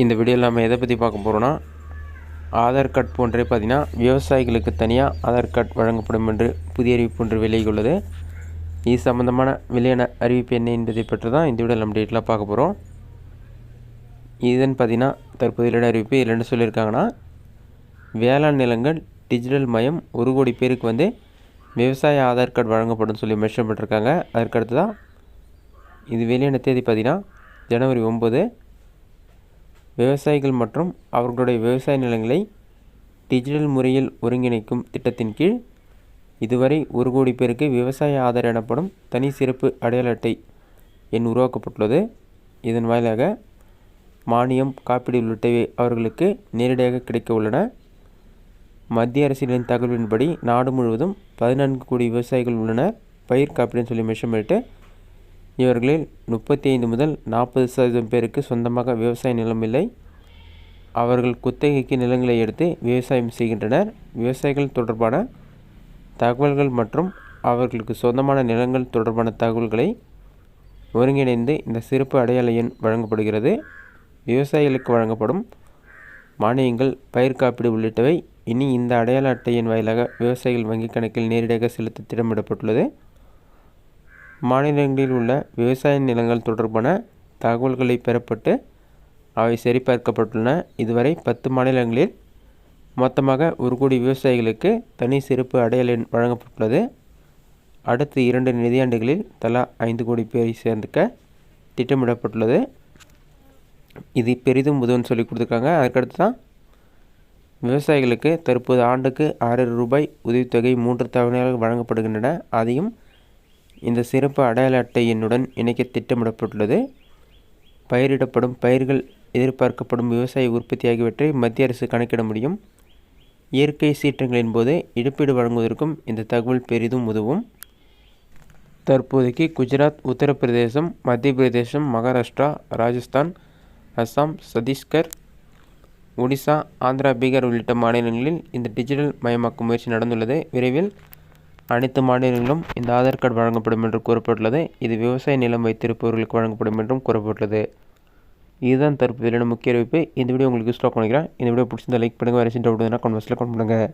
இந்த வீடியோவில் நம்ம எதை பற்றி பார்க்க போகிறோன்னா, ஆதார் கார்டு போன்றே பார்த்திங்கன்னா விவசாயிகளுக்கு தனியாக ஆதார் கார்டு வழங்கப்படும் என்று புதிய அறிவிப்பு ஒன்று வெளியாகியுள்ளது. இது சம்மந்தமான வெளியான அறிவிப்பு என்ன என்பதை பற்றி தான் இந்த வீடியோவில் நம்ம டீட்டெயிலாக பார்க்க போகிறோம். இதுன்னு பார்த்திங்கன்னா தற்போது வெளியான அறிவிப்பு. இதில் என்ன சொல்லியிருக்காங்கன்னா, வேளாண் நிலங்கள் டிஜிட்டல் மயம் 1 கோடி பேருக்கு விவசாய ஆதார் கார்டு வழங்கப்படும் சொல்லி மென்ஷன் பண்ணியிருக்காங்க. அதற்கடுத்து தான் இது வெளியான தேதி பார்த்திங்கன்னா ஜனவரி 9. விவசாயிகள் மற்றும் அவர்களுடைய விவசாய நிலங்களை டிஜிட்டல் முறையில் ஒருங்கிணைக்கும் திட்டத்தின் கீழ் இதுவரை 1 கோடி பேருக்கு விவசாய ஆதார் எனப்படும் தனி சிறப்பு அடையாள அட்டை எண் உருவாக்கப்பட்டுள்ளது. இதன் வாயிலாக மானியம், காப்பீடு உள்ளிட்டவை அவர்களுக்கு நேரடியாக கிடைக்க உள்ளன. மத்திய அரசின் தகவலின்படி நாடு முழுவதும் 14 கோடி விவசாயிகள் உள்ளனர். பயிர் காப்பீடுன்னு சொல்லி மென்ஷன் பண்ணிட்டு, இவர்களில் 35 முதல் 40% பேருக்கு சொந்தமாக விவசாய நிலம் இல்லை. அவர்கள் குத்தகைக்கு நிலங்களை எடுத்து விவசாயம் செய்கின்றனர். விவசாயிகள் தொடர்பான தகவல்கள் மற்றும் அவர்களுக்கு சொந்தமான நிலங்கள் தொடர்பான தகவல்களை ஒருங்கிணைந்து இந்த சிறப்பு அடையாள எண் வழங்கப்படுகிறது. விவசாயிகளுக்கு வழங்கப்படும் மானியங்கள், பயிர் காப்பீடு உள்ளிட்டவை இனி இந்த அடையாள அட்டை எண் வாயிலாக விவசாயிகள் வங்கிக் கணக்கில் நேரடியாக செலுத்த திட்டமிடப்பட்டுள்ளது. மாநிலங்களில் உள்ள விவசாய நிலங்கள் தொடர்பான தகவல்களை பெறப்பட்டு அவை சரிபார்க்கப்பட்டுள்ளன. இதுவரை 10 மாநிலங்களில் மொத்தமாக 1 கோடி விவசாயிகளுக்கு தனி சிறப்பு அடையாள எண் வழங்கப்பட்டுள்ளது. அடுத்த 2 நிதியாண்டுகளில் தலா 5 கோடி பேரை சேர்ந்துக்க திட்டமிடப்பட்டுள்ளது. இது பெரிதும் உதவுன்னு சொல்லி கொடுத்துருக்காங்க. அதுக்கடுத்து தான் விவசாயிகளுக்கு தற்போது ஆண்டுக்கு 6000 ரூபாய் உதவித்தொகை 3 தவணையாக வழங்கப்படுகின்றன. அதையும் இந்த சிறப்பு அடையாள அட்டை எண்ணுடன் இணைக்க திட்டமிடப்பட்டுள்ளது. பயிரிடப்படும் பயிர்கள், எதிர்பார்க்கப்படும் விவசாய உற்பத்தி ஆகியவற்றை மத்திய அரசு கணக்கிட முடியும். இயற்கை சீற்றங்களின் போது இழப்பீடு வழங்குவதற்கும் இந்த தகவல் பெரிதும் உதவும். தற்போதைக்கு குஜராத், உத்தரப்பிரதேசம், மத்திய பிரதேசம், மகாராஷ்டிரா, ராஜஸ்தான், அஸ்ஸாம், சத்தீஸ்கர், ஒடிசா, ஆந்திரா, பீகார் உள்ளிட்ட மாநிலங்களில் இந்த டிஜிட்டல் மயமாக்கும் முயற்சி நடந்துள்ளது. விரைவில் அனைத்து மாநிலங்களிலும் இந்த ஆதார் கார்டு வழங்கப்படும் என்று கூறப்பட்டுள்ளது. இது விவசாய நிலம் வைத்திருப்பவர்களுக்கு வழங்கப்படும் என்றும் கூறப்பட்டுள்ளது. இதுதான் தற்போதைய முக்கிய அறிவிப்பு. இந்த வீடியோ உங்களுக்கு யூஸ்ஃபுல்லாக நினைக்கிறேன். இந்த வீடியோ பிடிச்சிருந்தா லைக் பண்ணுங்கள். வேறு சின்ன டவுட் இருந்தால் கமெண்ட் பாக்ஸில் கமெண்ட் பண்ணுங்கள்.